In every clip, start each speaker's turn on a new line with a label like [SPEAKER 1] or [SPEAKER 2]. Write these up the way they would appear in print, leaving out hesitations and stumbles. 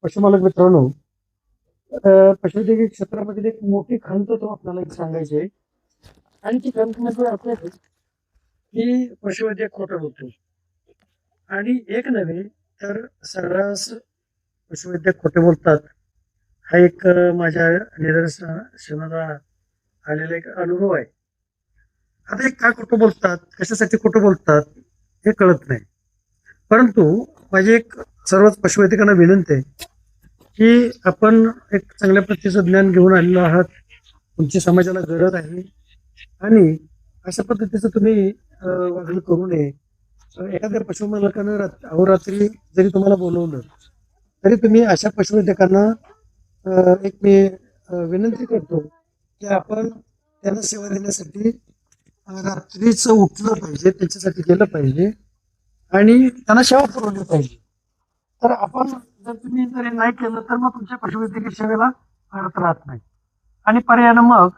[SPEAKER 1] पशुपालक मित्रांनो, पशुवैद्यकीय क्षेत्रामधील एक मोठी खंत तो आपल्याला एक सांगायची आहे. आणि ती खंत म्हणजे असं आहे की पशुवैद्यक खोटं बोलतो. आणि एक नव्हे तर सर्रास पशुवैद्यक खोटे बोलतात. हा एक माझ्या निदर्शनाला आलेला एक अनुभव आहे. आता हे का खोटं बोलतात, कशासाठी खोटं बोलतात हे कळत नाही. परंतु माझी एक सर्वच पशुवैद्यकांना विनंती आहे की आपण एक चांगल्या प्रतीचं ज्ञान घेऊन आलेलो आहात. तुमची समाजाला गरज आहे आणि अशा पद्धतीचं तुम्ही वागणूक करू नये. एखाद्या पशुपालकानं अहोरात्री जरी तुम्हाला बोलवलं तरी तुम्ही अशा पशुवैद्यकांना एक मी विनंती करतो की आपण त्यांना सेवा देण्यासाठी रात्रीचं उठलं पाहिजे, त्यांच्यासाठी गेलं पाहिजे आणि त्यांना सेवा पुरवली पाहिजे. तर आपण जर तुम्ही जरी नाही केलं तर मग तुमच्या पशुवैद्यकीय सेवेला अर्थ राहत नाही. आणि पर्यायानं मग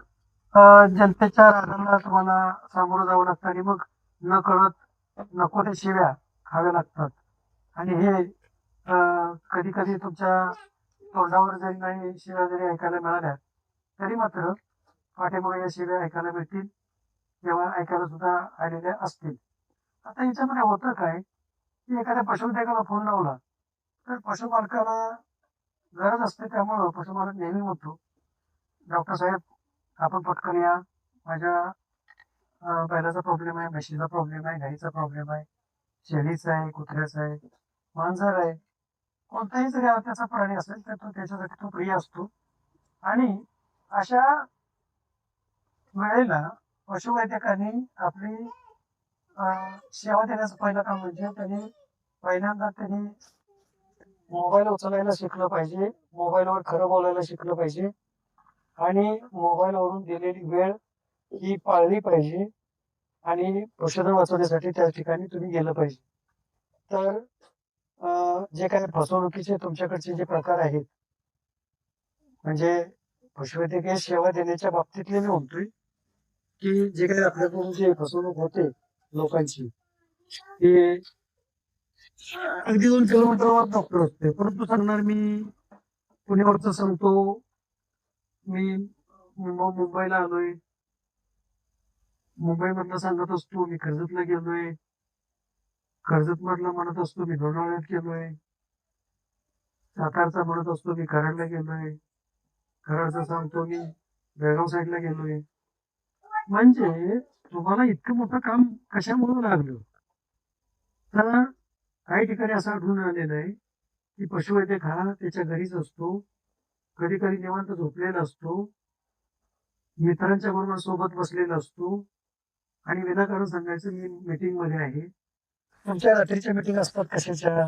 [SPEAKER 1] जनतेच्या रागाला तुम्हाला सामोरं जावं लागतं आणि मग नकळत नको त्या शिव्या खाव्या लागतात. आणि हे कधी कधी तुमच्या तोंडावर जरी नाही शिव्या जरी ऐकायला मिळाल्या तरी मात्र पाठीमागे या शिव्या ऐकायला मिळतील किंवा ऐकायला सुद्धा आलेल्या असतील. आता याच्यामध्ये होतं काय की एखाद्या पशुवैद्यकाला फोन लावला तर पशुपालकाला गरज असते, त्यामुळं पशुपालक नेहमी म्हणतो, डॉक्टर साहेब आपण पटकन या, माझ्या बैलाचा प्रॉब्लेम आहे, म्हशीचा प्रॉब्लेम आहे, गाईचा प्रॉब्लेम आहे, शेळीचा आहे, कुत्र्याचा आहे, मांजर आहे, कोणताही जरी त्याचा प्राणी असेल तर तो त्याच्यासाठी तो प्रिय असतो. आणि अशा वेळेला पशुवैद्यकांनी आपली सेवा देण्याचं पहिलं काम म्हणजे पहिल्यांदा त्यांनी मोबाईल उचलायला शिकलं पाहिजे, मोबाईलवर खरं बोलायला शिकलं पाहिजे आणि मोबाईलवरून दिलेली वेळ ही पाळली पाहिजे आणि पशुधन वाचवण्यासाठी त्या ठिकाणी तुम्ही गेलं पाहिजे. तर जे काही फसवणुकीचे तुमच्याकडचे जे प्रकार आहेत, म्हणजे पशुवैद्यकीय सेवा देण्याच्या बाबतीतले मी म्हणतोय की जे काही आपल्याकडून जे फसवणूक होते लोकांची, ती अगदी 2 किलोमीटरवर डॉक्टर असते, परंतु सांगणार मी पुण्यावरचं सांगतो, मी मुंबईला आलोय, मुंबईमधलं सांगत असतो, मी कर्जतला गेलोय, कर्जत मधला म्हणत असतो मी लोणावळ्यात गेलोय, सातारचा म्हणत असतो मी कराडला गेलोय, कराडचा सांगतो मी बेळगाव साईडला गेलोय. म्हणजे तुम्हाला इतकं मोठं काम कशामुळे लागलं? तर काही ठिकाणी असं आढळून आलेलं आहे की पशुवैद्यक हा त्याच्या घरीच असतो, कधी कधी निवांत झोपलेला असतो, मित्रांच्या बरोबर सोबत बसलेला असतो आणि विनाकारण सांगायचं मी मीटिंग मध्ये आहे. तुमच्या रात्रीच्या मीटिंग असतात कशाच्या?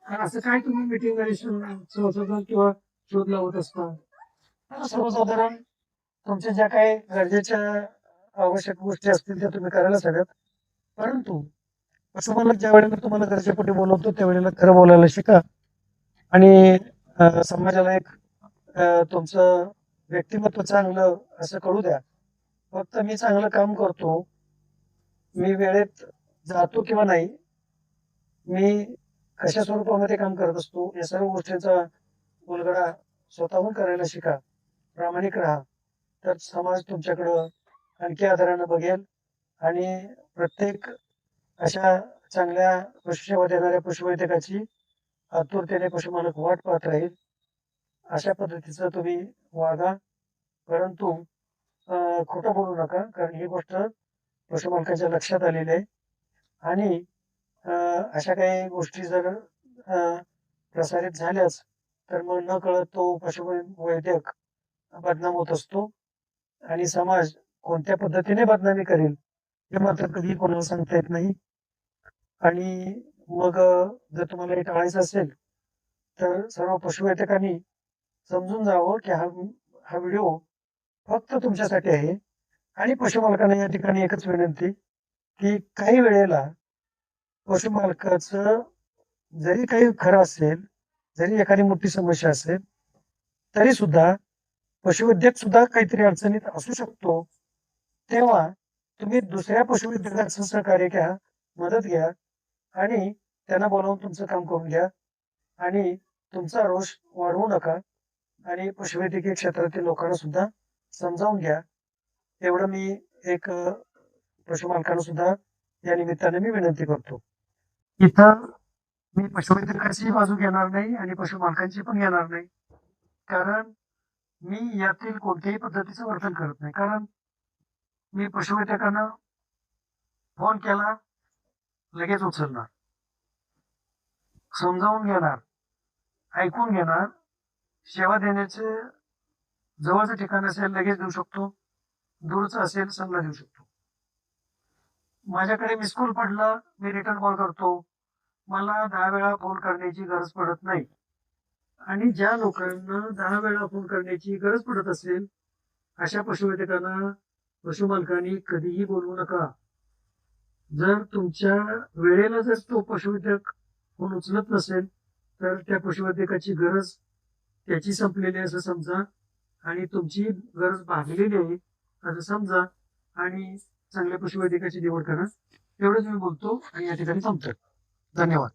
[SPEAKER 1] असं काय तुम्ही मीटिंग किंवा शोध लावत असता? सर्वसाधारण तुमच्या ज्या काही गरजेच्या आवश्यक गोष्टी असतील त्या तुम्ही करायलाच हव्यात. परंतु पशुपालक ज्या वेळेला तुम्हाला गरजेपोटी बोलवतो त्यावेळेला खरं बोलायला शिका आणि समाजाला एक तुमचं व्यक्तिमत्व चांगलं असं कळू द्या. फक्त मी चांगलं काम करतो, मी वेळेत जातो किंवा नाही, मी कशा स्वरूपामध्ये काम करत असतो या सर्व गोष्टींचा उलगडा स्वतःहून करायला शिका. प्रामाणिक राहा, तर समाज तुमच्याकडं आणखी आदरानं बघेल आणि प्रत्येक अशा चांगल्या पशुसेवा देणाऱ्या पशुवैद्यकाची आतुरतेने पशुपालक वाट पाहत राहील. अशा पद्धतीचं तुम्ही वागा, परंतु खोटं बोलू नका, कारण ही गोष्ट पशुपालकांच्या लक्षात आलेली आहे. आणि अशा काही गोष्टी जर प्रसारित झाल्याच तर मग नकळत तो पशुवैद्यक बदनाम होत असतो आणि समाज कोणत्या पद्धतीने बदनामी करेल हे मात्र कधी कोणाला सांगता येत नाही. आणि मग जर तुम्हाला हे टाळायचं असेल तर सर्व पशुवैद्यकांनी समजून जावं की हा व्हिडिओ फक्त तुमच्यासाठी आहे. आणि पशुपालकांना या ठिकाणी एकच विनंती की काही वेळेला पशुपालकाचं जरी काही खरं असेल, जरी एखादी मोठी समस्या असेल, तरी सुद्धा पशुवैद्यक सुद्धा काहीतरी अडचणीत असू शकतो. तेव्हा तुम्ही दुसऱ्या पशुवैद्यकाचं सहकार्य घ्या, मदत घ्या आणि त्यांना बोलावून तुमचं काम करून घ्या. आणि तुमचा रोष वाढवू नका आणि पशुवैद्यकीय क्षेत्रातील लोकांना सुद्धा समजावून घ्या. एवढं मी एक पशुमालकांना सुद्धा या निमित्ताने मी विनंती करतो. इथं मी पशुवैद्यकाची बाजू घेणार नाही आणि पशुमालकांची पण घेणार नाही, कारण मी यातील कोणत्याही पद्धतीचं वर्तन करत नाही. कारण मी पशुवैद्यकांना फोन केला, लगेच उचलणार, समजावून घेणार, ऐकून घेणार, सेवा देण्याचे जवळचं ठिकाण असेल लगेच देऊ शकतो, दूरचं असेल सल्ला देऊ शकतो. माझ्याकडे मिस कॉल पडला, मी रिटर्न कॉल करतो. मला 10 वेळा फोन करण्याची गरज पडत नाही. आणि ज्या लोकांना 10 वेळा फोन करण्याची गरज पडत असेल अशा पशुवैद्यकांना पशुमालकांनी कधीही बोलवू नका. जर तुमच्या वेळेला जर तो पशुवैद्यक फोन उचलत नसेल तर त्या पशुवैद्यकाची गरज त्याची संपलेली असं समजा आणि तुमची गरज भागलेली आहे असं समजा आणि चांगल्या पशुवैद्यकाची निवड करा. एवढंच मी बोलतो आणि या ठिकाणी थांबतो. धन्यवाद.